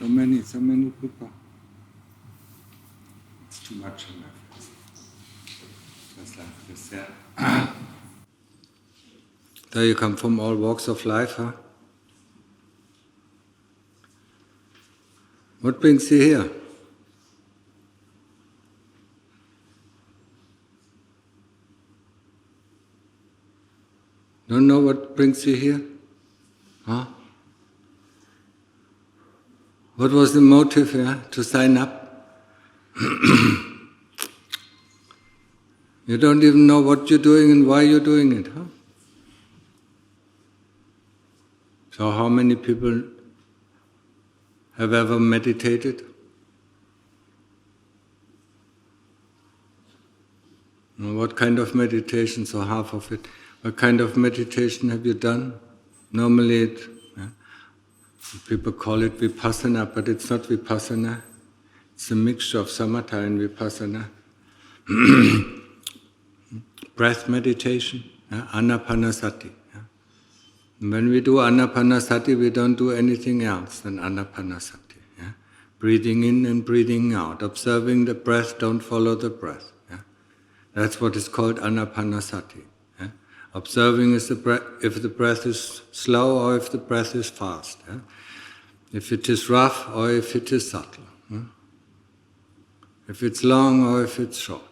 So many people. It's too much in my face. Just like this, yeah. So you come from all walks of life, huh? What brings you here? Don't know what brings you here? Huh? What was the motive, yeah, to sign up? You don't even know what you're doing and why you're doing it, huh? So how many people have ever meditated? What kind of meditation? So half of it. What kind of meditation have you done? Normally people call it vipassana, but it's not vipassana. It's a mixture of samatha and vipassana. Breath meditation, anapanasati. When we do anapanasati, we don't do anything else than anapanasati. Breathing in and breathing out, observing the breath, don't follow the breath. That's what is called anapanasati. Observing is if the breath is slow or if the breath is fast. If it is rough or if it is subtle. If it's long or if it's short.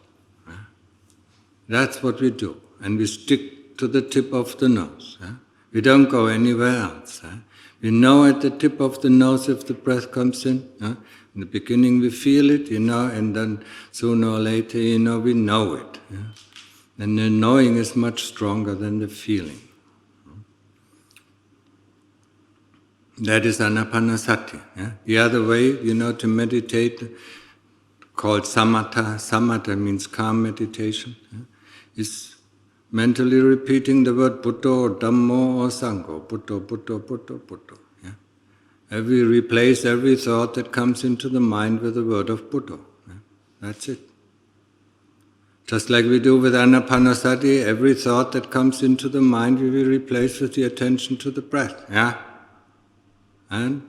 That's what we do. And we stick to the tip of the nose. We don't go anywhere else. We know at the tip of the nose if the breath comes in. In the beginning we feel it, and then sooner or later, we know it. And the knowing is much stronger than the feeling. That is anapanasati. The other way, to meditate, called samatha. Samatha means calm meditation. Is mentally repeating the word Buddha or Dhammo or Sangho. Buddha, Buddha, Buddha, Buddha. Replace every thought that comes into the mind with the word of Buddha. That's it. Just like we do with anapanasati, every thought that comes into the mind we will replace with the attention to the breath. And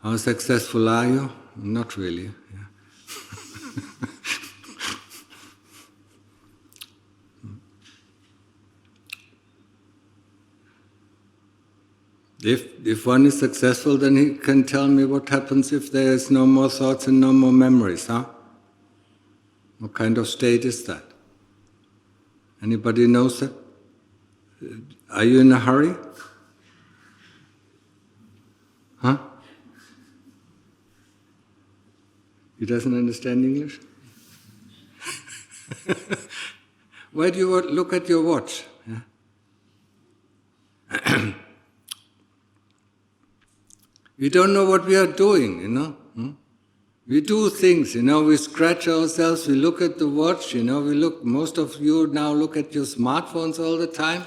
how successful are you? Not really. If one is successful, then he can tell me what happens if there is no more thoughts and no more memories, What kind of state is that? Anybody knows that? Are you in a hurry? He doesn't understand English? Why do you look at your watch? We don't know what we are doing, We do things, we scratch ourselves, we look at the watch, most of you now look at your smartphones all the time,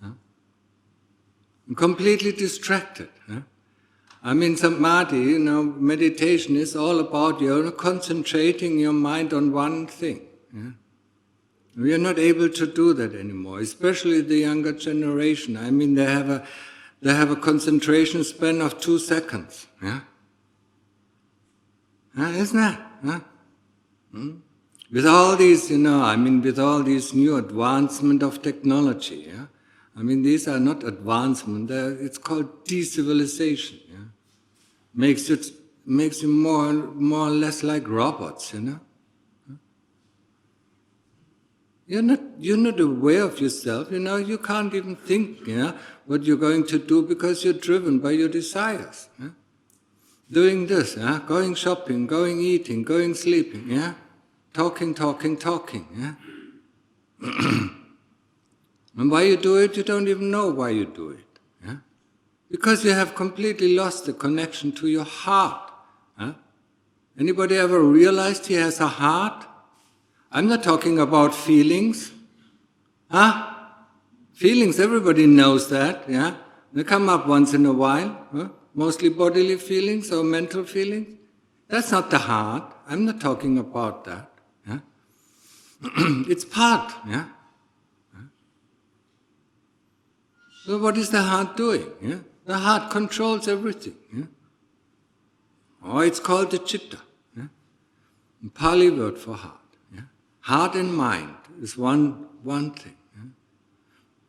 I'm completely distracted. Samadhi, meditation is all about concentrating your mind on one thing. We are not able to do that anymore, especially the younger generation. They have a concentration span of 2 seconds. Isn't that? With all these, with all these new advancement of technology, these are not advancement, it's called de-civilization. Makes you more or less like robots, You're not aware of yourself, you can't even think, what you're going to do because you're driven by your desires. Doing this, going shopping, going eating, going sleeping, talking, And why you do it, you don't even know why you do it. Because you have completely lost the connection to your heart. Anybody ever realized he has a heart? I'm not talking about feelings. Feelings, everybody knows that, They come up once in a while, Mostly bodily feelings or mental feelings. That's not the heart. I'm not talking about that. It's part, So what is the heart doing? The heart controls everything. Yeah? Or it's called the chitta. Yeah? A Pali word for heart. Yeah? Heart and mind is one thing. Yeah?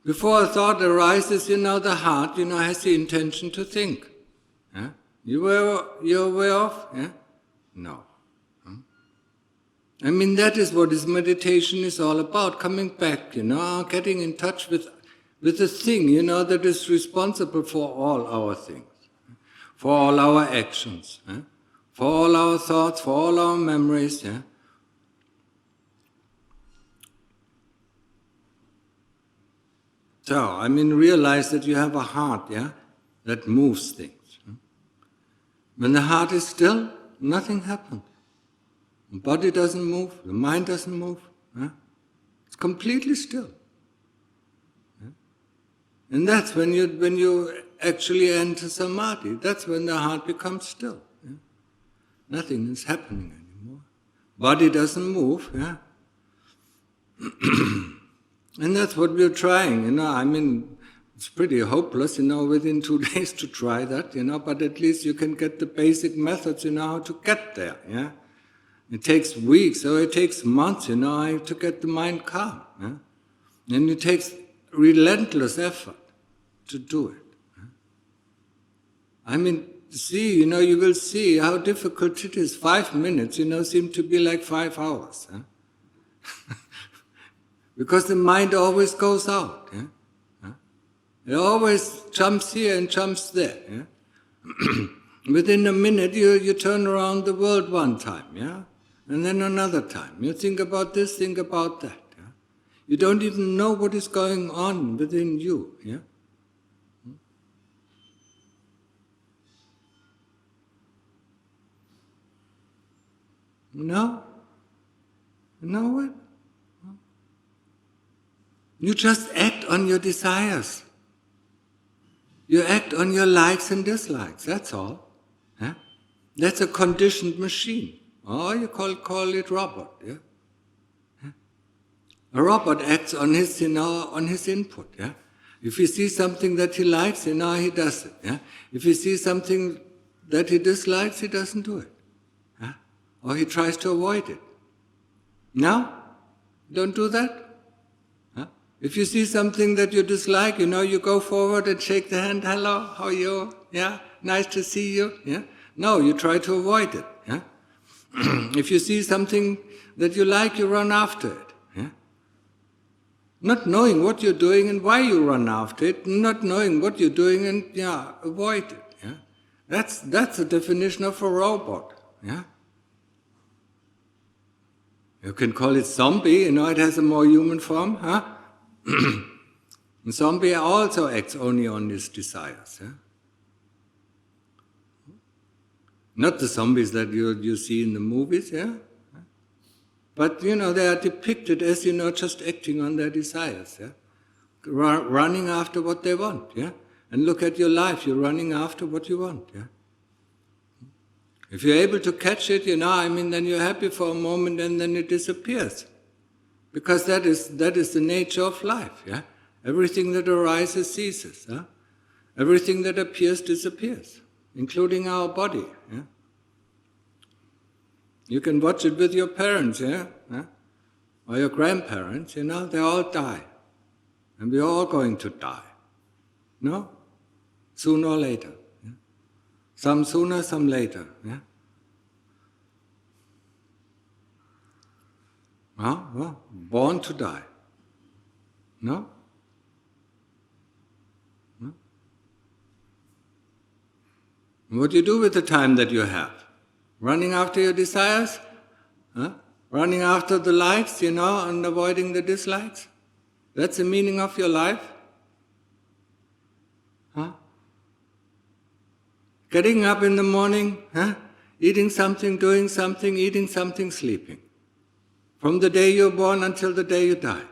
Before a thought arises, the heart, has the intention to think. Yeah? You're aware of? Yeah? No. That is what this meditation is all about, coming back, getting in touch with the thing, that is responsible for all our things, for all our actions, for all our thoughts, for all our memories. Yeah? So, realize that you have a heart, that moves things. When the heart is still, nothing happens. The body doesn't move, the mind doesn't move. It's completely still. And that's when you actually enter samadhi. That's when the heart becomes still. Nothing is happening anymore. Body doesn't move. And that's what we're trying. It's pretty hopeless, within 2 days to try that, but at least you can get the basic methods, how to get there. It takes weeks, or it takes months, to get the mind calm. And it takes relentless effort to do it. You will see how difficult it is. 5 minutes, seem to be like 5 hours. Because the mind always goes out. It always jumps here and jumps there. Within a minute, you turn around the world one time, and then another time. You think about this, think about that. You don't even know what is going on within you. No? Know what? You just act on your desires. You act on your likes and dislikes, that's all. That's a conditioned machine. Or you call it robot. A robot acts on his, on his input. If he sees something that he likes, he does it. If he sees something that he dislikes, he doesn't do it. Or he tries to avoid it. No? Don't do that? If you see something that you dislike, you go forward and shake the hand. Hello, how are you? Nice to see you. No, you try to avoid it. If you see something that you like, you run after it. Not knowing what you're doing and why you run after it, not knowing what you're doing and avoid it. That's the definition of a robot. You can call it zombie, it has a more human form. And zombie also acts only on his desires. Not the zombies that you see in the movies, but they are depicted as just acting on their desires, running after what they want, And look at your life, you're running after what you want, If you're able to catch it, then you're happy for a moment and then it disappears. Because that is the nature of life, Everything that arises ceases, Everything that appears disappears, including our body, You can watch it with your parents, or your grandparents, they all die. And we're all going to die. No? Sooner or later. Some sooner, some later. Well, born to die. No? What do you do with the time that you have? Running after your desires? Running after the likes, and avoiding the dislikes? That's the meaning of your life? Getting up in the morning, eating something, doing something, eating something, sleeping. From the day you're born until the day you die.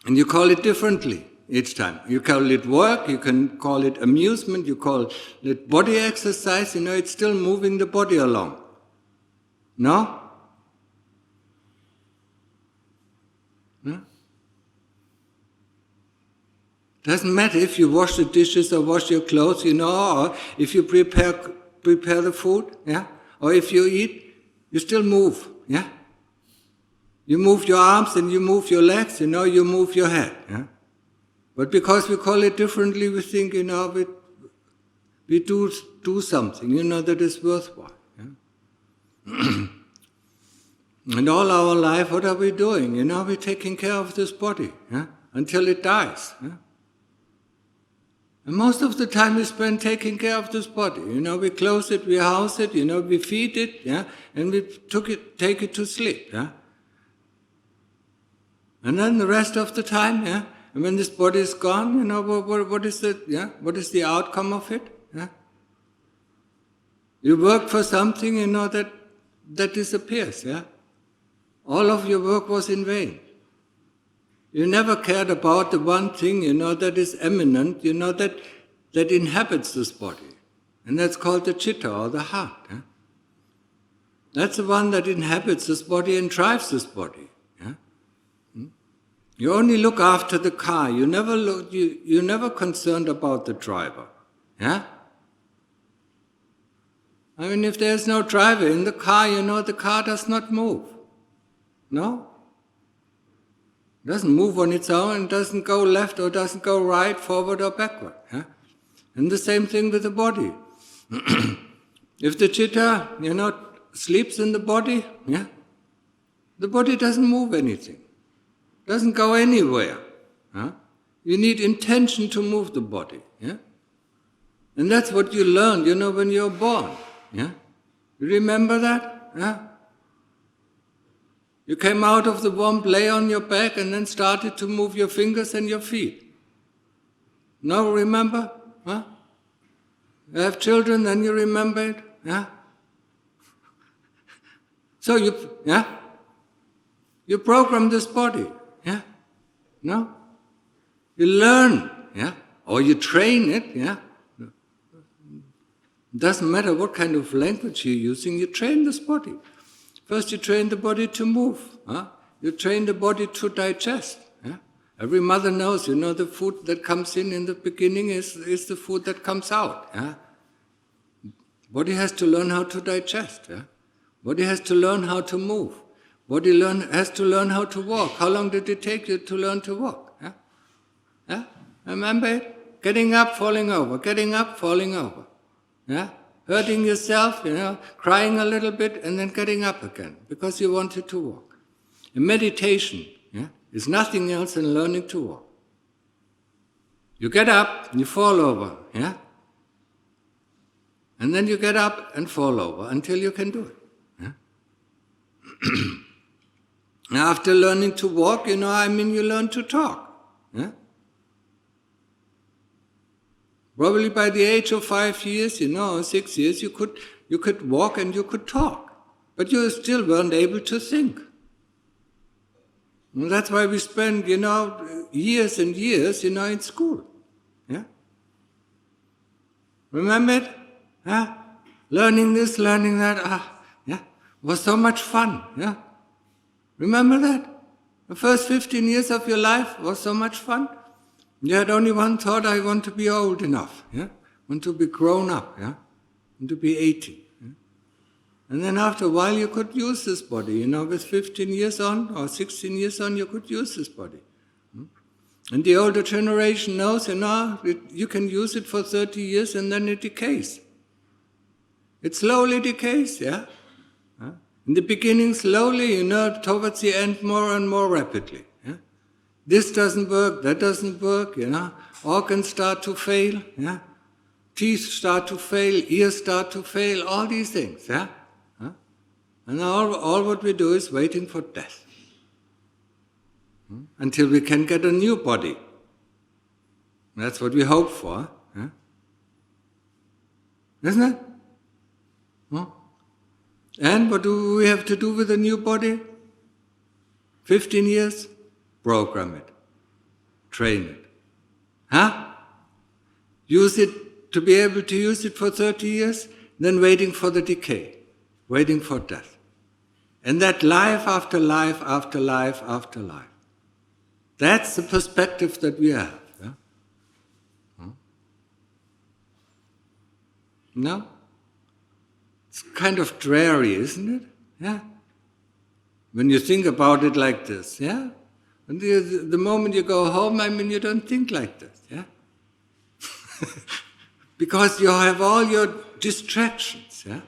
And you call it differently each time. You call it work, you can call it amusement, you call it body exercise, it's still moving the body along. No? Doesn't matter if you wash the dishes or wash your clothes, or if you prepare the food, or if you eat, you still move, You move your arms and you move your legs, you move your head, But because we call it differently, we think, we do something, that is worthwhile. And all our life, what are we doing? We're taking care of this body, until it dies. And most of the time we spend taking care of this body. We clothe it, we house it, we feed it, and we take it to sleep, And then the rest of the time, and when this body is gone, what is the outcome of it? You work for something, that disappears, All of your work was in vain. You never cared about the one thing, that is eminent, that inhabits this body. And that's called the chitta, or the heart. That's the one that inhabits this body and drives this body. You only look after the car. You're never concerned about the driver. If there's no driver in the car, the car does not move. No? It doesn't move on its own, it doesn't go left or doesn't go right, forward or backward. And the same thing with the body. If the chitta, sleeps in the body, the body doesn't move anything. Doesn't go anywhere. You need intention to move the body. And that's what you learned, when you're born. You remember that? You came out of the womb, lay on your back, and then started to move your fingers and your feet. No, remember? You have children, then you remember it? So you program this body. No? You learn, or you train it, It doesn't matter what kind of language you're using, you train this body. First you train the body to move, You train the body to digest, Every mother knows, the food that comes in the beginning is the food that comes out, Body has to learn how to digest, Body has to learn how to move. Body has to learn how to walk. How long did it take you to learn to walk? Remember it? Getting up, falling over. Getting up, falling over. Hurting yourself, crying a little bit, and then getting up again because you wanted to walk. And meditation is nothing else than learning to walk. You get up, you fall over, and then you get up and fall over until you can do it. After learning to walk, you learn to talk. Probably by the age of 5 years, or 6 years, you could walk and you could talk. But you still weren't able to think. And that's why we spend, years and years, in school. Remember it? Learning this, learning that, was so much fun. Remember that? The first 15 years of your life was so much fun. You had only one thought, I want to be old enough. Want to be grown up. Want to be 80. And then after a while you could use this body. With 15 years on or 16 years on, you could use this body. And the older generation knows, you can use it for 30 years and then it decays. It slowly decays, In the beginning, slowly, towards the end, more and more rapidly. This doesn't work, that doesn't work, Organs start to fail, Teeth start to fail, ears start to fail, all these things, And all what we do is waiting for death. Until we can get a new body. That's what we hope for, Isn't it? And what do we have to do with a new body? 15 years? Program it. Train it. Use it to be able to use it for 30 years, then waiting for the decay, waiting for death. And that life after life after life after life. That's the perspective that we have. No? It's kind of dreary, isn't it? Yeah. When you think about it like this, yeah? And the moment you go home, you don't think like this, yeah? Because you have all your distractions, yeah?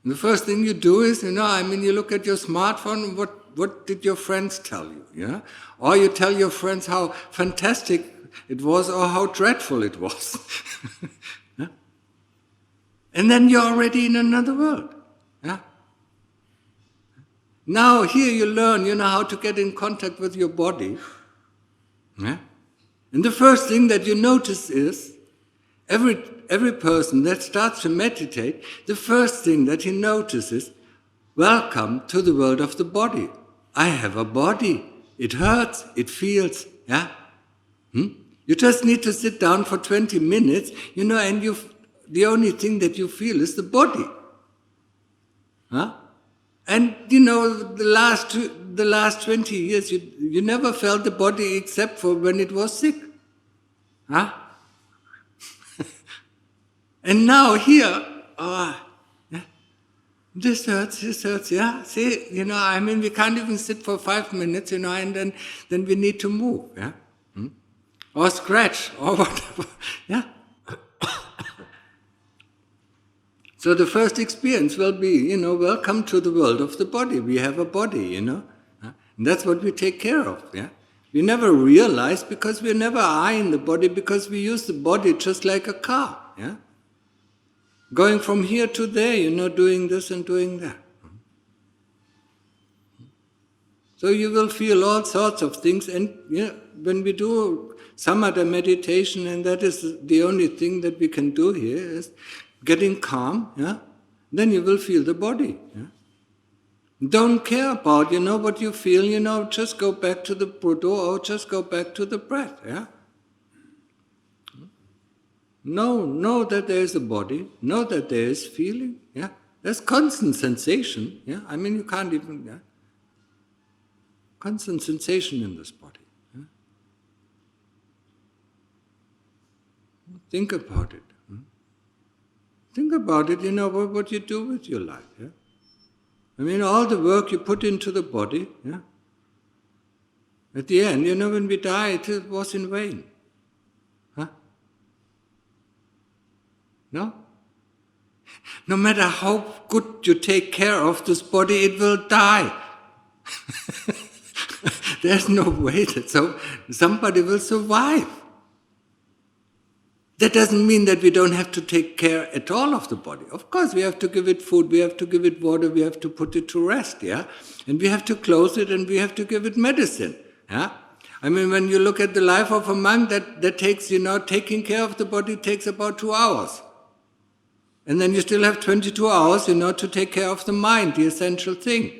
And the first thing you do is, you look at your smartphone, what did your friends tell you, yeah? Or you tell your friends how fantastic it was or how dreadful it was. Yeah? And then you're already in another world, yeah? Now here you learn, how to get in contact with your body, yeah? And the first thing that you notice is, every person that starts to meditate, the first thing that he notices, welcome to the world of the body. I have a body. It hurts, it feels, yeah? You just need to sit down for 20 minutes, and the only thing that you feel is the body. Huh? And, the last 20 years, you never felt the body except for when it was sick. Huh? And now here, yeah, this hurts, yeah. See, we can't even sit for 5 minutes, and then we need to move, yeah. Or scratch, or whatever, yeah. So the first experience will be, welcome to the world of the body. We have a body, And that's what we take care of, yeah. We never realize because we never are in the body, because we use the body just like a car, yeah. Going from here to there, doing this and doing that. So you will feel all sorts of things, and when we do samatha meditation, and that is the only thing that we can do here, is getting calm, yeah? Then you will feel the body. Yeah? Don't care about, what you feel, just go back to the Buddha or just go back to the breath, yeah? Know that there is a body, know that there is feeling, yeah? There's constant sensation, yeah? You can't even, yeah? Constant sensation in this body. Yeah? Think about it. Think about it, what you do with your life, yeah? All the work you put into the body, yeah? At the end, when we die, it was in vain. Huh? No? No matter how good you take care of this body, it will die. There's no way that somebody will survive. That doesn't mean that we don't have to take care at all of the body. Of course, we have to give it food, we have to give it water, we have to put it to rest, yeah? And we have to clothe it, and we have to give it medicine, yeah? When you look at the life of a monk, that takes, taking care of the body takes about 2 hours. And then you still have 22 hours, to take care of the mind, the essential thing.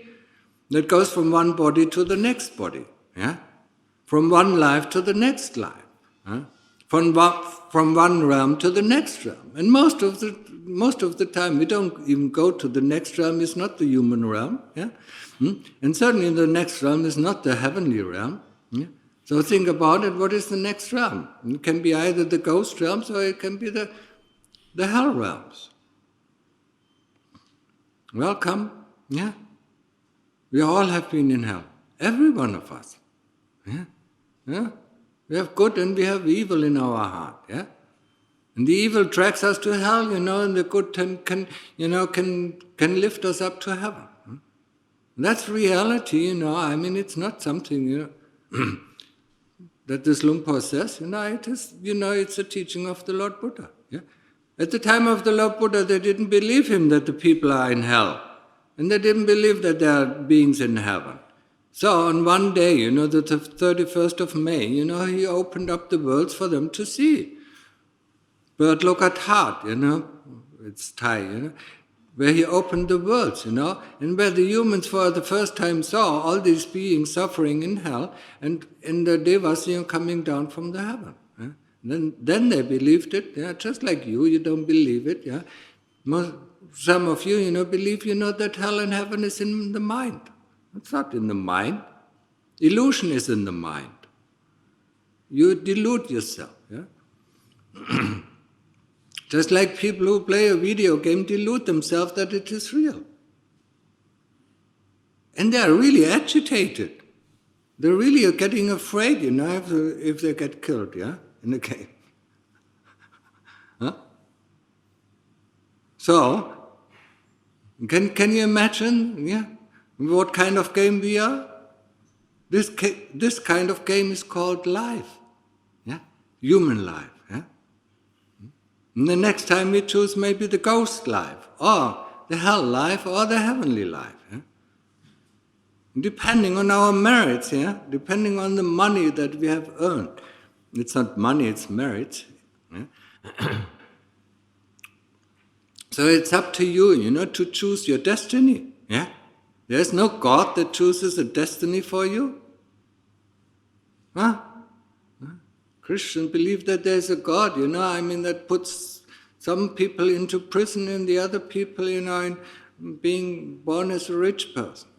That goes from one body to the next body, yeah? From one life to the next life, huh? From one realm to the next realm. And most of the time, we don't even go to the next realm. It's not the human realm, yeah? And certainly the next realm is not the heavenly realm. Yeah? So think about it, what is the next realm? It can be either the ghost realms or it can be the hell realms. Welcome, yeah? We all have been in hell. Every one of us. Yeah? Yeah? We have good and we have evil in our heart, yeah? And the evil drags us to hell, and the good can lift us up to heaven. That's reality, it's not something, that this Lumpur says, it is, it's a teaching of the Lord Buddha, yeah? At the time of the Lord Buddha, they didn't believe him that the people are in hell. And they didn't believe that there are beings in heaven. So on one day, the 31st of May, he opened up the worlds for them to see. Bird look at heart, it's Thai, where he opened the worlds, and where the humans for the first time saw all these beings suffering in hell, and in the devas, coming down from the heaven. Yeah? Then they believed it, yeah? Just like you don't believe it, yeah? Some of you, believe, that hell and heaven is in the mind. It's not in the mind. Illusion is in the mind. You delude yourself. Yeah? Just like people who play a video game delude themselves that it is real. And they are really agitated. They really are getting afraid, if they get killed, in the game. Huh? So, can you imagine, what kind of game we are? This kind of game is called life, human life. And the next time we choose maybe the ghost life, or the hell life, or the heavenly life. Depending on our merits, depending on the money that we have earned. It's not money, it's merit. So it's up to you, to choose your destiny. There's no God that chooses a destiny for you. Christians believe that there's a God, that puts some people into prison and the other people, in being born as a rich person.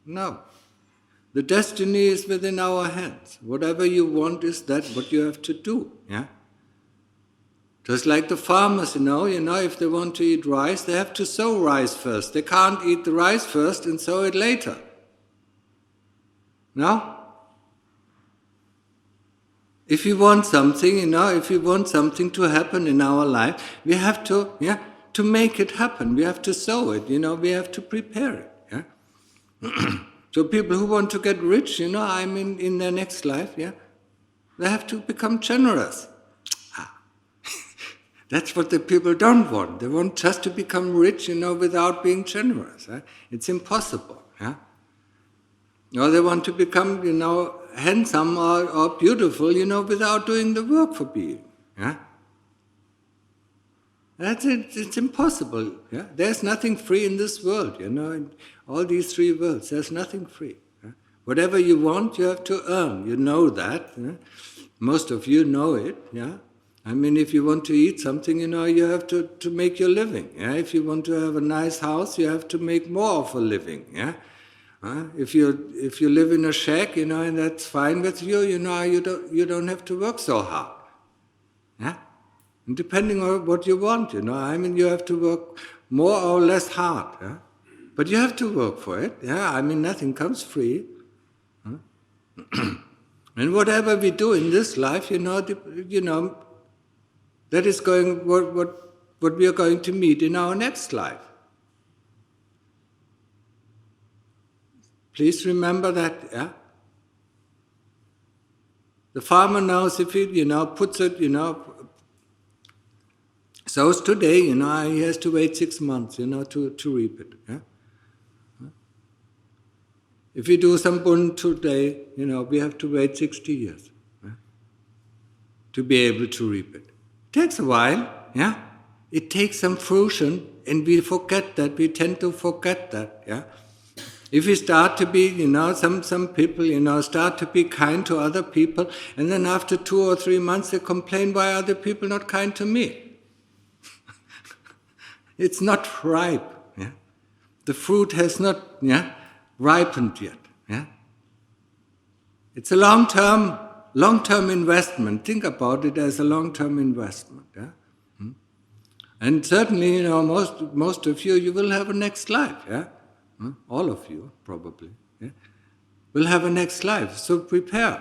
No. The destiny is within our hands. Whatever you want is that what you have to do. Just like the farmers, if they want to eat rice, they have to sow rice first. They can't eat the rice first and sow it later. No? If you want something, if you want something to happen in our life, we have to make it happen. We have to sow it, we have to prepare it. So people who want to get rich, in their next life, they have to become generous. That's what the people don't want. They want just to become rich, without being generous. It's impossible. Or they want to become, handsome or beautiful, without doing the work for being. That's it. It's impossible. There's nothing free in this world. In all these three worlds, there's nothing free. Whatever you want, you have to earn. You know that. Most of you know it. If you want to eat something, you have to make your living. If you want to have a nice house, you have to make more of a living. If you live in a shack, and that's fine with you, you don't have to work so hard. And depending on what you want, you have to work more or less hard. But you have to work for it. Nothing comes free. And whatever we do in this life, that is going what we are going to meet in our next life. Please remember that. The farmer knows if he, puts it, sows today, he has to wait 6 months, to reap it. If we do some bund today, we have to wait 60 years to be able to reap it. It takes a while, It takes some fruition, and we forget that. We tend to forget that, If we start to be, some people, start to be kind to other people, and then after 2 or 3 months they complain, why are the people not kind to me? It's not ripe. The fruit has not ripened yet. It's a long-term investment. Think about it as a long-term investment. And certainly, most of you will have a next life. All of you, probably, will have a next life. So prepare,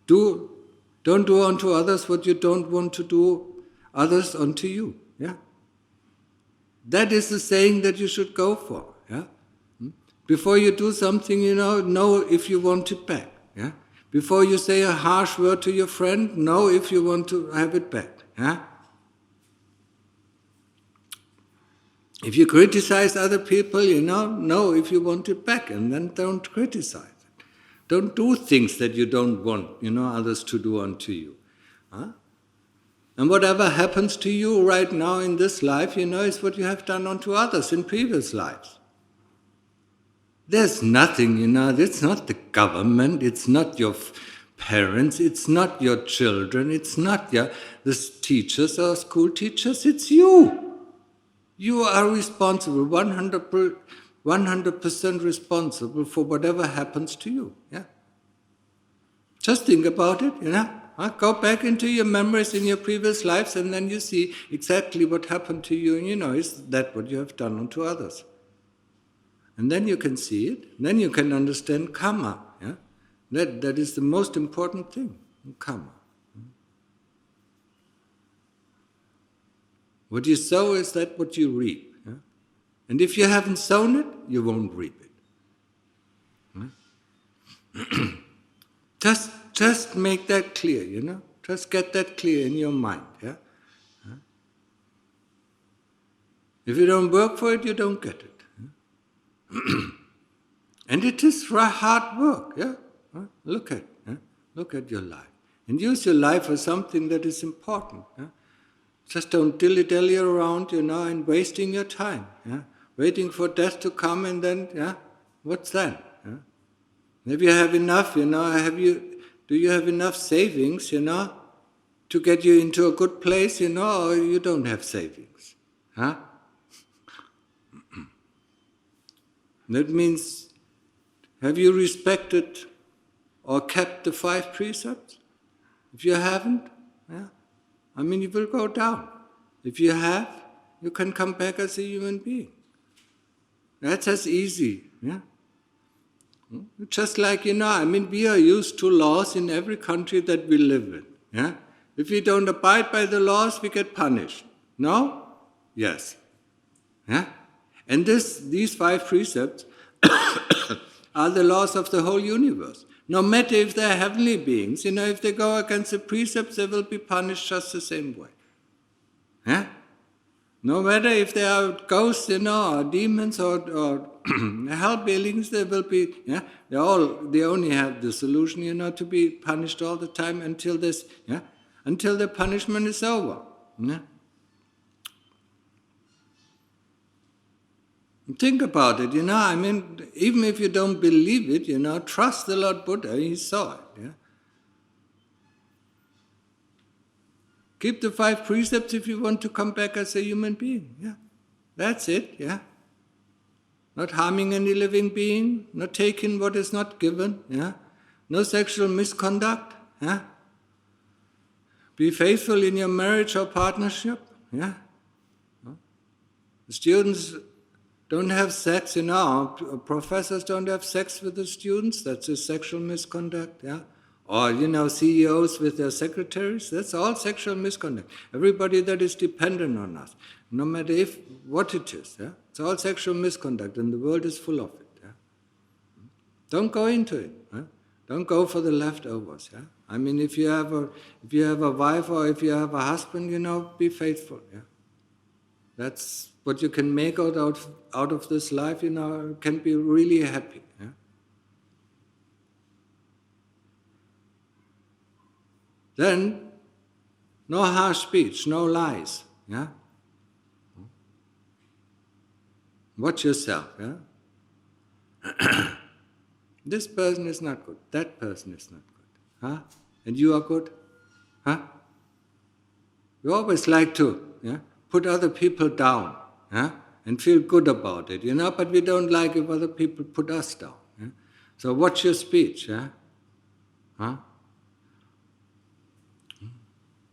Don't do unto others what you don't want to do others unto you, That is the saying that you should go for, Before you do something, know if you want it back, Before you say a harsh word to your friend, know if you want to have it back, If you criticize other people, know if you want it back, and then don't criticize it. Don't do things that you don't want, others to do unto you. And whatever happens to you right now in this life, is what you have done unto others in previous lives. There's nothing, it's not the government, it's not your parents, it's not your children, it's not the teachers or school teachers, it's you. You are responsible, 100% responsible for whatever happens to you. Just think about it, Go back into your memories in your previous lives, and then you see exactly what happened to you, and is that what you have done unto others? And then you can see it, then you can understand karma. Yeah? That is the most important thing, karma. What you sow is that what you reap. Yeah? And if you haven't sown it, you won't reap it. Yeah? Just make that clear, Just get that clear in your mind. Yeah? If you don't work for it, you don't get it. And it is hard work. Yeah? Look at your life. And use your life for something that is important. Yeah? Just don't dilly-dally around, and wasting your time. Yeah? Waiting for death to come, and then, what's that? Yeah? If you have enough, do you have enough savings, to get you into a good place, or you don't have savings? Huh? That means, have you respected or kept the 5 precepts? If you haven't, you will go down. If you have, you can come back as a human being. That's as easy. Yeah? Just like, we are used to laws in every country that we live in. Yeah? If we don't abide by the laws, we get punished. No? Yes. Yeah? And these 5 precepts are the laws of the whole universe. No matter if they're heavenly beings, if they go against the precepts, they will be punished just the same way. Yeah? No matter if they are ghosts, or demons or hell beings, they will be, they only have the solution, to be punished all the time until the punishment is over. Yeah? Think about it, even if you don't believe it, trust the Lord Buddha, he saw it. Yeah? Keep the 5 precepts if you want to come back as a human being. Yeah? That's it, yeah? Not harming any living being, not taking what is not given, yeah? No sexual misconduct, yeah? Be faithful in your marriage or partnership, yeah? The students don't have sex, professors don't have sex with the students, that's a sexual misconduct, yeah? Or, CEOs with their secretaries, that's all sexual misconduct. Everybody that is dependent on us, no matter what it is, yeah? It's all sexual misconduct, and the world is full of it. Yeah? Don't go into it. Yeah? Don't go for the leftovers. Yeah? If you have a wife or if you have a husband, be faithful. Yeah? That's what you can make out of this life. Can be really happy. Yeah? Then, no harsh speech, no lies. Yeah? Watch yourself. Yeah? This person is not good. That person is not good. Huh? And you are good? Huh? You always like to put other people down, and feel good about it, but we don't like if other people put us down. Yeah? So watch your speech. Yeah? Huh?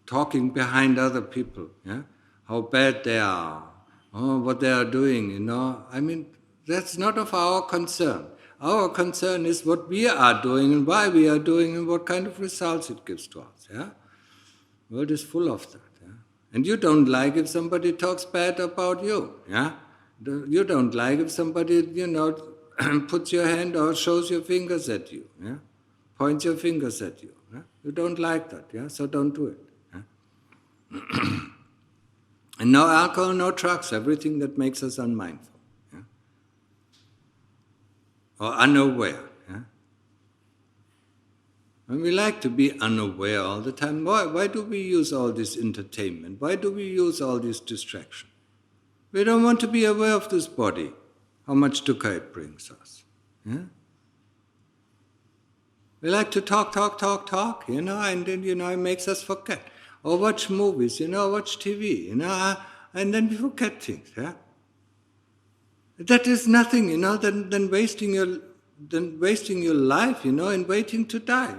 Talking behind other people, how bad they are, what they are doing, that's not of our concern. Our concern is what we are doing and why we are doing and what kind of results it gives to us. Yeah? The world is full of that. Yeah? And you don't like if somebody talks bad about you. Yeah? You don't like if somebody, puts your hand or shows your fingers at you. Yeah? Points your fingers at you. Yeah? You don't like that. Yeah? So don't do it. And no alcohol, no drugs, everything that makes us unmindful. Yeah? Or unaware. Yeah? And we like to be unaware all the time. Why do we use all this entertainment? Why do we use all this distraction? We don't want to be aware of this body, how much dukkha it brings us. Yeah? We like to talk, and then, it makes us forget. Or watch movies, watch TV, and then we forget things, yeah? That is nothing, than wasting your than wasting your life, in waiting to die,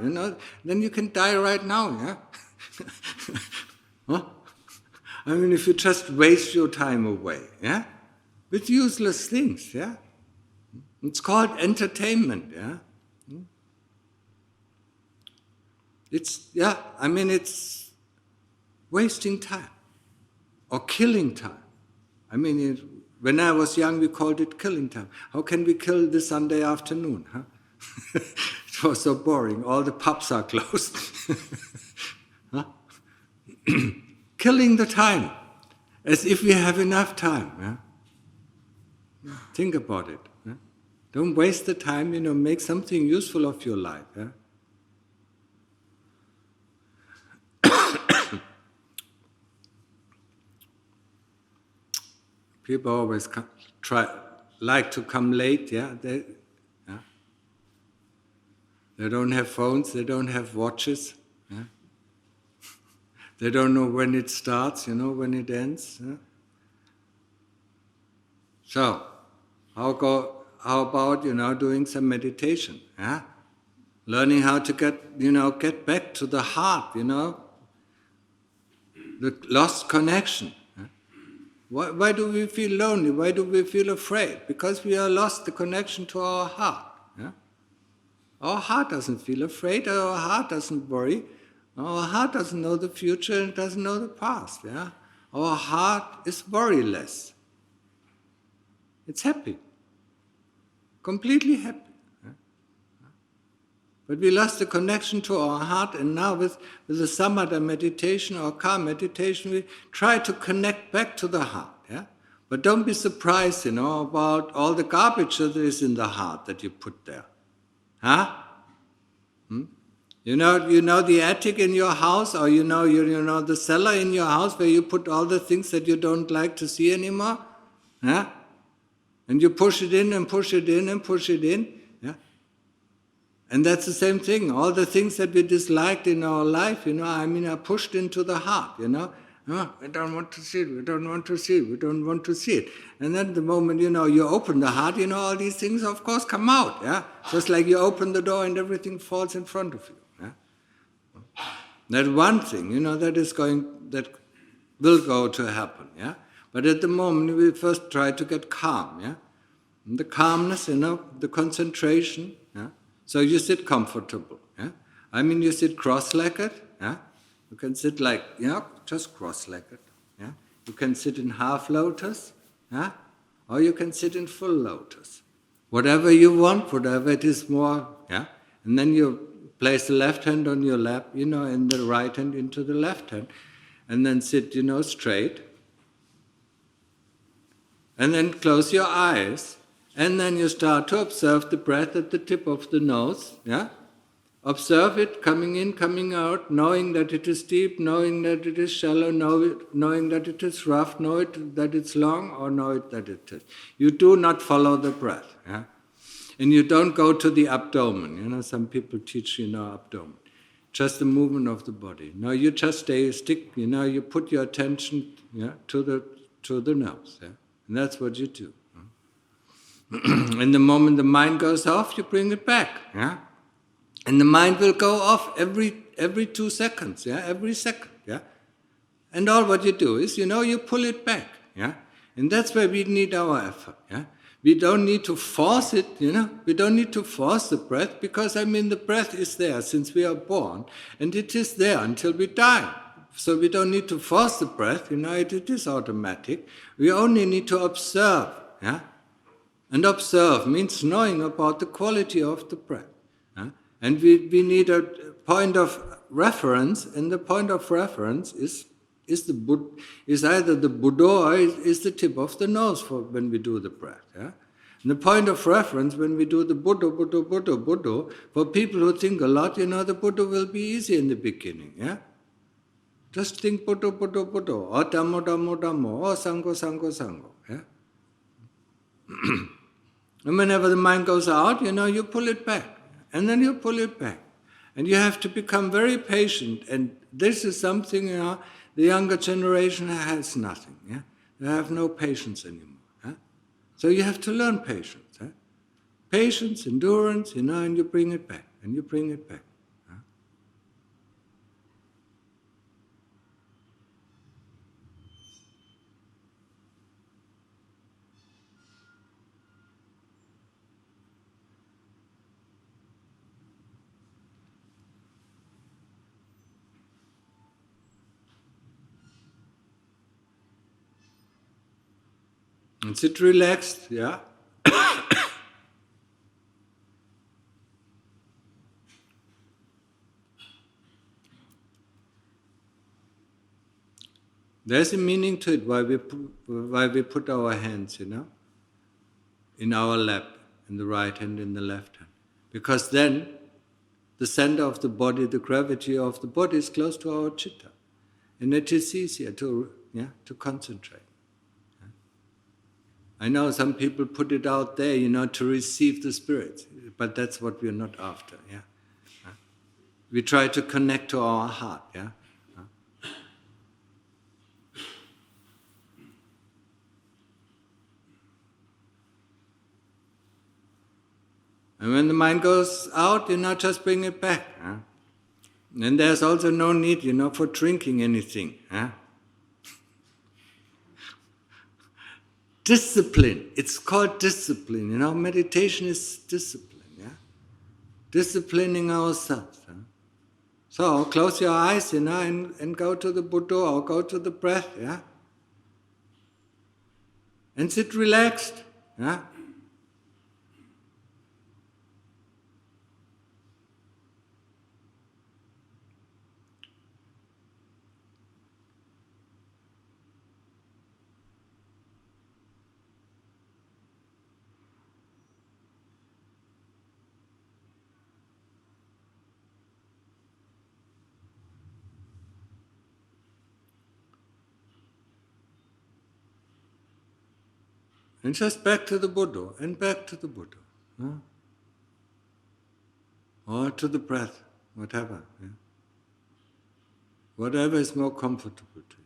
Then you can die right now, yeah? Huh? I mean, if you just waste your time away, yeah? With useless things, yeah? It's called entertainment, yeah? It's wasting time or killing time. I mean, when I was young, we called it killing time. How can we kill this Sunday afternoon, huh? It was so boring. All the pubs are closed. Huh? Killing the time, as if we have enough time. Yeah? Think about it. Yeah? Don't waste the time, make something useful of your life. Yeah? People always like to come late, yeah? They don't have phones, they don't have watches. Yeah? They don't know when it starts, when it ends. Yeah? So, how about, doing some meditation? Yeah? Learning how to get back to the heart, the lost connection. Yeah? Why do we feel lonely? Why do we feel afraid? Because we have lost the connection to our heart. Yeah? Our heart doesn't feel afraid, our heart doesn't worry, our heart doesn't know the future and doesn't know the past. Yeah? Our heart is worryless. It's happy, completely happy. Yeah? But we lost the connection to our heart, and now with the samatha meditation or calm meditation, we try to connect back to the heart. Yeah? But don't be surprised, about all the garbage that is in the heart that you put there. Huh? You know the attic in your house, or you know the cellar in your house where you put all the things that you don't like to see anymore? Huh? And you push it in and push it in and push it in. Yeah? And that's the same thing. All the things that we disliked in our life, are pushed into the heart, Oh, we don't want to see it, we don't want to see it, we don't want to see it. And then the moment, you open the heart, all these things, of course, come out. Yeah? Just like you open the door and everything falls in front of you. Yeah? That one thing, that will go to happen. Yeah? But at the moment, we first try to get calm. Yeah? And the calmness, the concentration. Yeah? So you sit comfortable. Yeah? You sit cross-legged. Yeah? You can sit like, just cross-legged. Yeah? You can sit in half lotus. Yeah? Or you can sit in full lotus. Whatever you want, whatever it is more. Yeah? And then you place the left hand on your lap, and the right hand into the left hand. And then sit, straight. And then close your eyes. And then you start to observe the breath at the tip of the nose. Yeah? Observe it coming in, coming out, knowing that it is deep, knowing that it is shallow, knowing that it is rough, knowing that it's long, or knowing that it is. You do not follow the breath. Yeah? And you don't go to the abdomen. Some people teach, abdomen. Just the movement of the body. No, you just stick, you put your attention to the nose. Yeah? And that's what you do. And the moment the mind goes off, you bring it back. Yeah? And the mind will go off every 2 seconds, every second, And all what you do is, you pull it back, And that's where we need our effort, We don't need to force it, We don't need to force the breath because, the breath is there since we are born, and it is there until we die. So we don't need to force the breath, it is automatic. We only need to observe, And observe means knowing about the quality of the breath. And we need a point of reference, and the point of reference is either the Buddha or is the tip of the nose for when we do the breath. Yeah? And the point of reference when we do the Buddha, for people who think a lot, the Buddha will be easy in the beginning. Yeah? Just think Buddha, or Dhammo, or Sangho. Yeah? And whenever the mind goes out, you pull it back. And then you pull it back. And you have to become very patient. And this is something, the younger generation has nothing. Yeah? They have no patience anymore. Yeah? So you have to learn patience. Yeah? patience, endurance, and you bring it back, and you bring it back. And sit relaxed, yeah? There's a meaning to it, why we put our hands, in our lap, in the right hand, in the left hand. Because then, the center of the body, the gravity of the body is close to our chitta. And it is easier to concentrate. I know some people put it out there, to receive the spirit, but that's what we're not after, yeah. We try to connect to our heart, yeah. And when the mind goes out, just bring it back. Huh? And there's also no need, for drinking anything. Huh? Discipline. It's called discipline. Meditation is discipline. Yeah? Disciplining ourselves. Huh? So close your eyes, and go to the Buddha or go to the breath. Yeah? And sit relaxed. Yeah? And just back to the Buddha, and back to the Buddha. Huh? Or to the breath, whatever. Yeah? Whatever is more comfortable to you.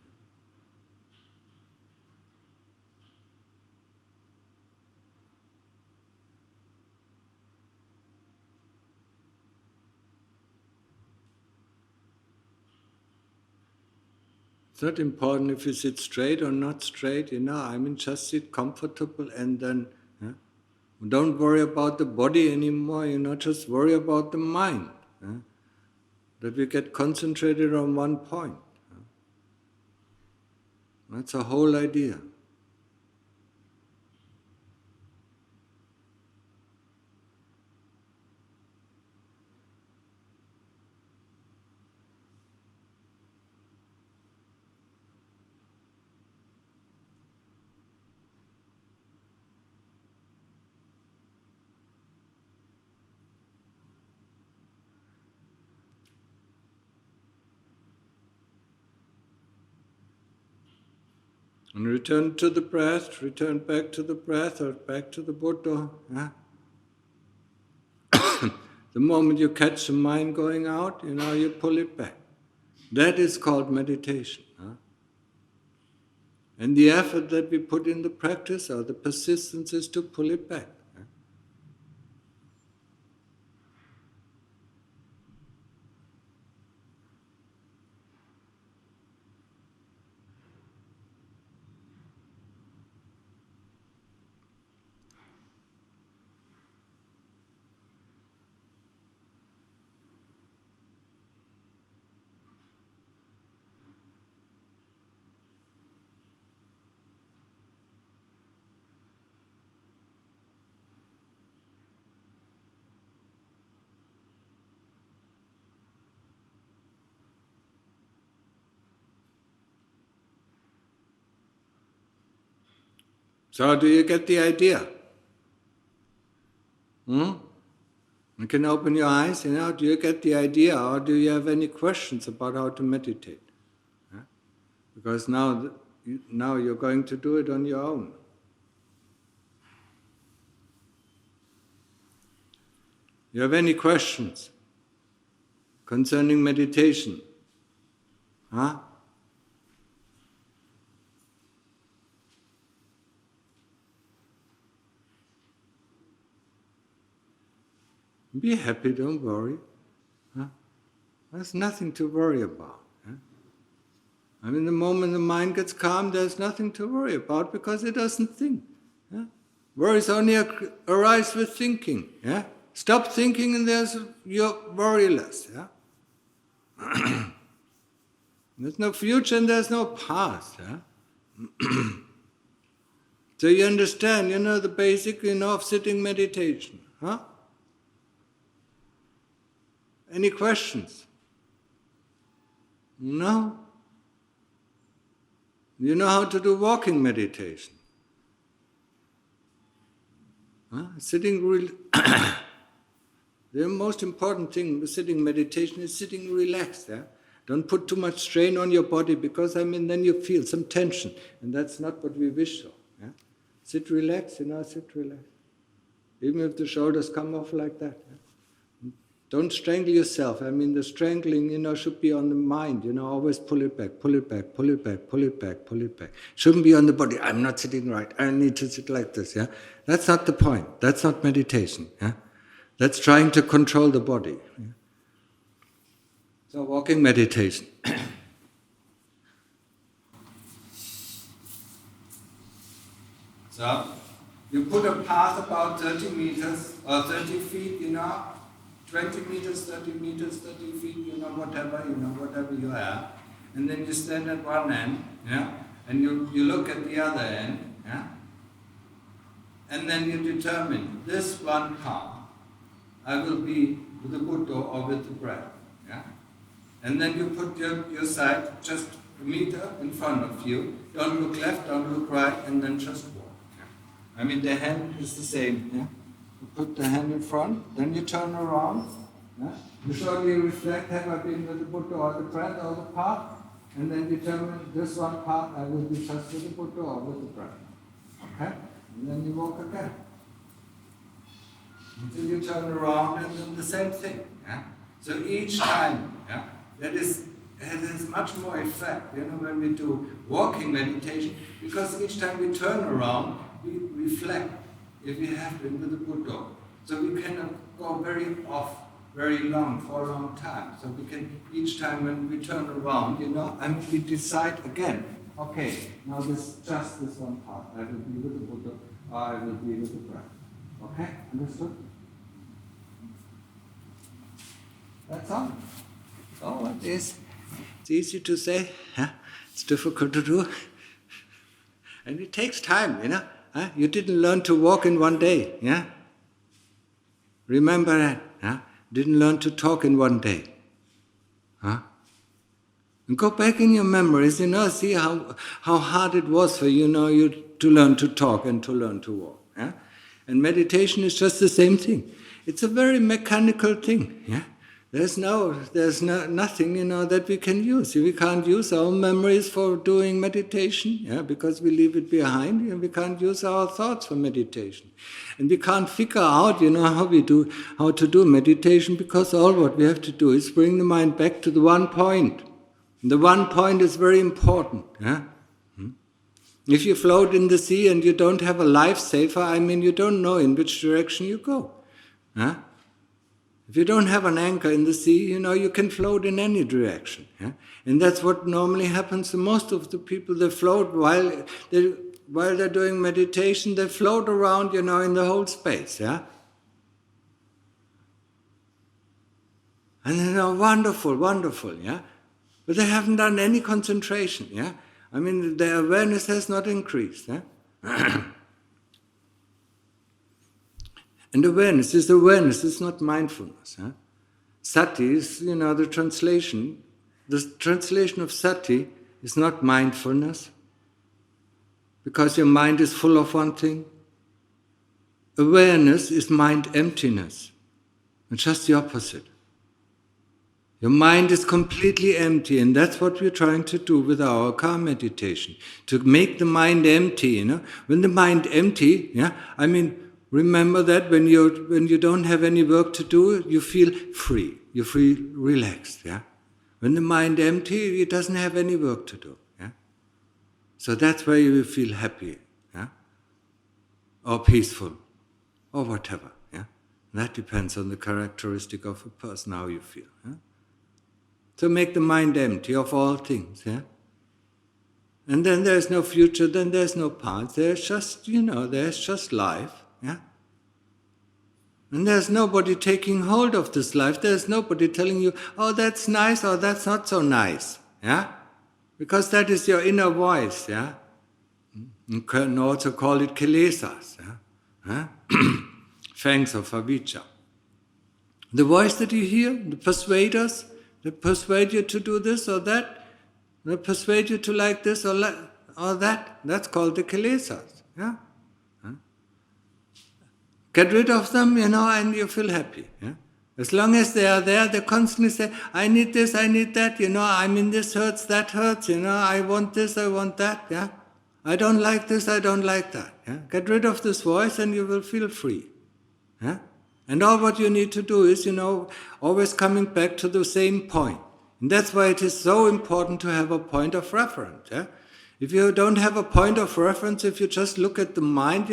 It's not important if you sit straight or not straight, just sit comfortable and then don't worry about the body anymore, just worry about the mind. That we get concentrated on one point. That's the whole idea. And return to the breath, return back to the breath or back to the Buddha. The moment you catch the mind going out, you pull it back. That is called meditation. And the effort that we put in the practice or the persistence is to pull it back. So do you get the idea? You can open your eyes, do you get the idea, or do you have any questions about how to meditate? Because now you're going to do it on your own. You have any questions concerning meditation? Huh? Be happy, don't worry. Huh? There's nothing to worry about. Huh? I mean, the moment the mind gets calm, there's nothing to worry about because it doesn't think. Yeah? Worries only arise with thinking. Yeah? Stop thinking and you're worryless. Yeah? There's no future and there's no past. Yeah? So you understand, the basic, of sitting meditation. Huh? Any questions? No? You know how to do walking meditation. Huh? The most important thing with sitting meditation is sitting relaxed. Yeah? Don't put too much strain on your body because, then you feel some tension. And that's not what we wish for. Yeah? Sit relaxed, sit relaxed. Even if the shoulders come off like that. Yeah? Don't strangle yourself. The strangling, should be on the mind. Always pull it back, pull it back, pull it back, pull it back, pull it back. Shouldn't be on the body. I'm not sitting right. I need to sit like this. Yeah, that's not the point. That's not meditation. Yeah, that's trying to control the body. Yeah? So walking meditation. So you put a path about 30 meters or 30 feet. 20 meters, 30 meters, 30 feet, whatever you have. And then you stand at one end, yeah? And you look at the other end, yeah? And then you determine this one path, I will be with the Buddha or with the breath, yeah? And then you put your side just a meter in front of you, don't look left, don't look right, and then just walk. Yeah? The hand is the same, yeah? You put the hand in front, then you turn around. Yeah? You slowly reflect, have I been with the Buddha or the breath or the path? And then determine this one path, I will be just with the Buddha or with the breath. Okay? And then you walk again. Until you turn around and then the same thing. Yeah? So each time, yeah, it has much more effect, when we do walking meditation, because each time we turn around, we reflect. If we have been with the Buddha. So we cannot go very long, for a long time. So we can, each time when we turn around, we decide again, okay, now just this one part. I will be with the Buddha, or I will be with the breath. Okay, understood? That's all. Oh, it's easy to say, huh? It's difficult to do. And it takes time, Huh? You didn't learn to walk in one day, yeah? Remember that, huh? Didn't learn to talk in one day, huh? And go back in your memories, see how hard it was for you to learn to talk and to learn to walk, yeah? And meditation is just the same thing. It's a very mechanical thing, yeah? There's nothing, that we can use. We can't use our memories for doing meditation, yeah, because we leave it behind, and we can't use our thoughts for meditation. And we can't figure out, how to do meditation, because all what we have to do is bring the mind back to the one point. And the one point is very important, yeah. If you float in the sea and you don't have a lifesaver, you don't know in which direction you go, huh? If you don't have an anchor in the sea, you can float in any direction. Yeah? And that's what normally happens to most of the people. They float while they're doing meditation, they float around, in the whole space. Yeah? And they're wonderful, yeah? But they haven't done any concentration. Yeah? Their awareness has not increased. Yeah? And awareness is not mindfulness. Huh? Sati is, the translation. The translation of sati is not mindfulness, because your mind is full of one thing. Awareness is mind emptiness. It's just the opposite. Your mind is completely empty, and that's what we're trying to do with our calm meditation, to make the mind empty. When the mind empty, yeah, remember that when you don't have any work to do, you feel free. You feel relaxed. Yeah. When the mind empty, it doesn't have any work to do. Yeah. So that's where you feel happy. Yeah. Or peaceful, or whatever. Yeah. That depends on the characteristic of a person, how you feel. Yeah? So make the mind empty of all things. Yeah? And then there's no future, then there's no past. There's just, there's just life. Yeah? And there's nobody taking hold of this life. There's nobody telling you, oh, that's nice or that's not so nice. Yeah? Because that is your inner voice. Yeah? You can also call it kilesas. Yeah? Fangs of avijja. The voice that you hear, the persuaders, that persuade you to do this or that, that persuade you to like this or that, that's called the kilesas. Yeah? Get rid of them, and you feel happy. Yeah? As long as they are there, they constantly say, I need this, I need that, this hurts, that hurts, I want this, I want that, yeah? I don't like this, I don't like that. Yeah? Get rid of this voice and you will feel free. Yeah? And all what you need to do is, always coming back to the same point. And that's why it is so important to have a point of reference. Yeah? If you don't have a point of reference, if you just look at the mind,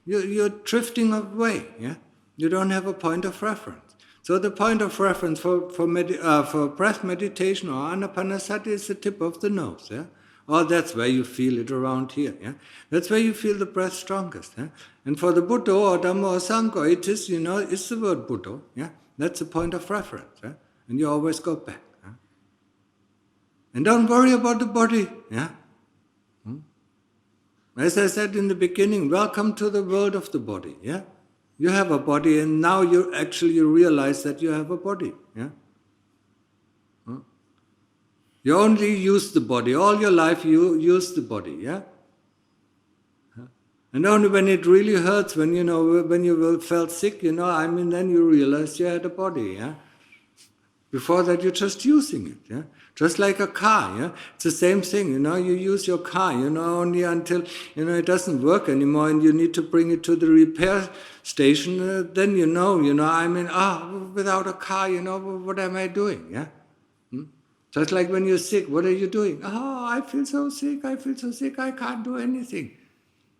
you're drifting away. Yeah? You don't have a point of reference. So the point of reference for breath meditation or anapanasati is the tip of the nose. Yeah? Or that's where you feel it around here. Yeah? That's where you feel the breath strongest. Yeah? And for the Buddha or Dhamma or Sangha, it is, it's the word Buddha. Yeah? That's the point of reference. Yeah? And you always go back. Yeah? And don't worry about the body. Yeah? As I said in the beginning, welcome to the world of the body. Yeah? You have a body, and now you realize that you have a body. Yeah? You only use the body. All your life you use the body. Yeah? And only when it really hurts, when you felt sick, then you realize you had a body. Yeah? Before that, you're just using it. Yeah? Just like a car. Yeah? It's the same thing. You use your car, only until, it doesn't work anymore and you need to bring it to the repair station. Then without a car, what am I doing? Yeah? Just like when you're sick, what are you doing? Oh, I feel so sick, I can't do anything.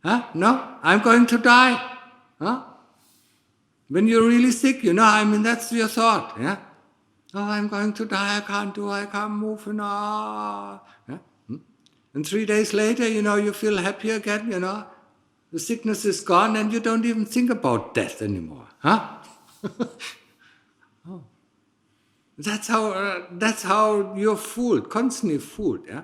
Huh? No, I'm going to die. Huh? When you're really sick, that's your thought. Yeah? Oh, I'm going to die, I can't move. Yeah? And 3 days later, you feel happy again, The sickness is gone and you don't even think about death anymore. Huh? Oh. That's how you're fooled, constantly fooled. Yeah?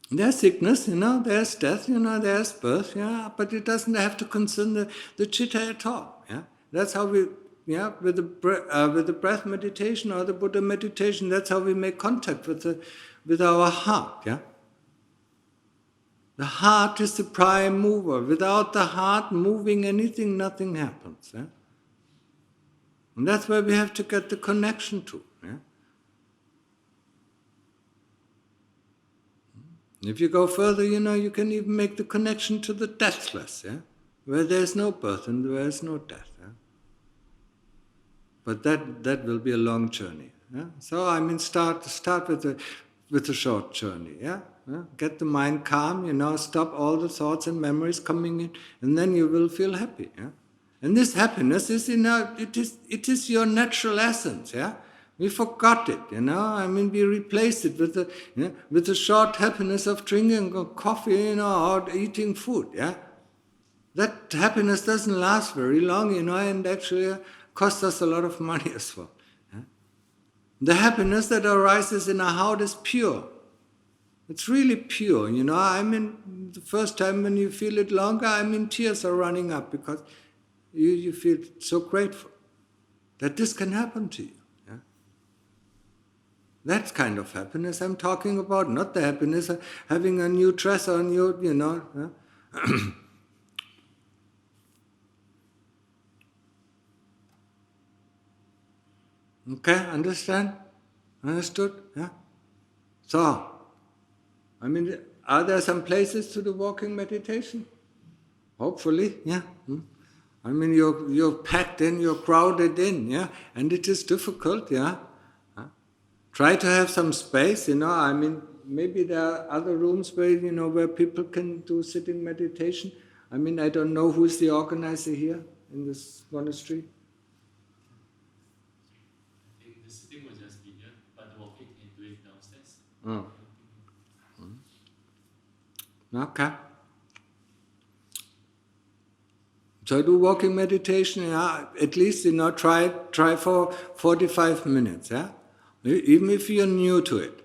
There's sickness, there's death, there's birth, yeah, but it doesn't have to concern the chitta at all. Yeah? That's how we, with the breath meditation or the Buddha meditation, that's how we make contact with our heart. Yeah? The heart is the prime mover. Without the heart moving anything, nothing happens. Yeah? And that's where we have to get the connection to. Yeah? If you go further, you can even make the connection to the deathless, yeah? Where there's no birth and there's no death. Yeah? But that will be a long journey. Yeah? So start with a short journey. Yeah? Yeah? Get the mind calm. Stop all the thoughts and memories coming in, and then you will feel happy. Yeah? And this happiness is it is your natural essence. Yeah. We forgot it, we replaced it with the short happiness of drinking coffee, or eating food, yeah. That happiness doesn't last very long, and actually costs us a lot of money as well. Yeah? The happiness that arises in our heart is pure. It's really pure, the first time when you feel it longer, tears are running up because you feel so grateful that this can happen to you. That kind of happiness I'm talking about, not the happiness of having a new dress on you, Okay, understand? Understood? Yeah? So, are there some places to do walking meditation? Hopefully, yeah. You're packed in, you're crowded in, yeah, and it is difficult, yeah. Try to have some space, maybe there are other rooms where, where people can do sitting meditation. I mean, I don't know who's the organizer here in this monastery. I think the sitting will just be here, but the walking and doing downstairs. Oh. Okay. So do walking meditation, at least, try for 45 minutes, even if you're new to it,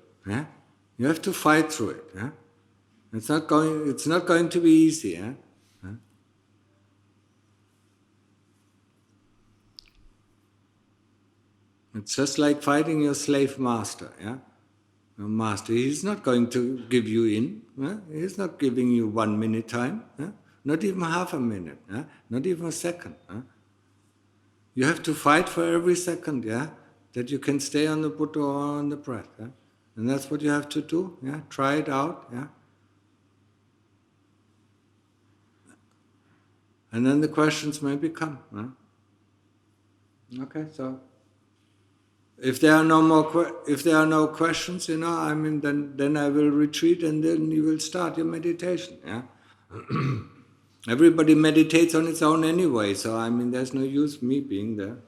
you have to fight through it, It's not going to be easy, It's just like fighting your slave master, Your master, he's not going to give you in, He's not giving you 1 minute time, Not even half a minute, Not even a second, You have to fight for every second, that you can stay on the Buddha or on the breath, And that's what you have to do, Try it out, And then the questions maybe come, Okay, so if there are no questions, then I will retreat and then you will start your meditation, Everybody meditates on its own anyway, so there's no use me being there.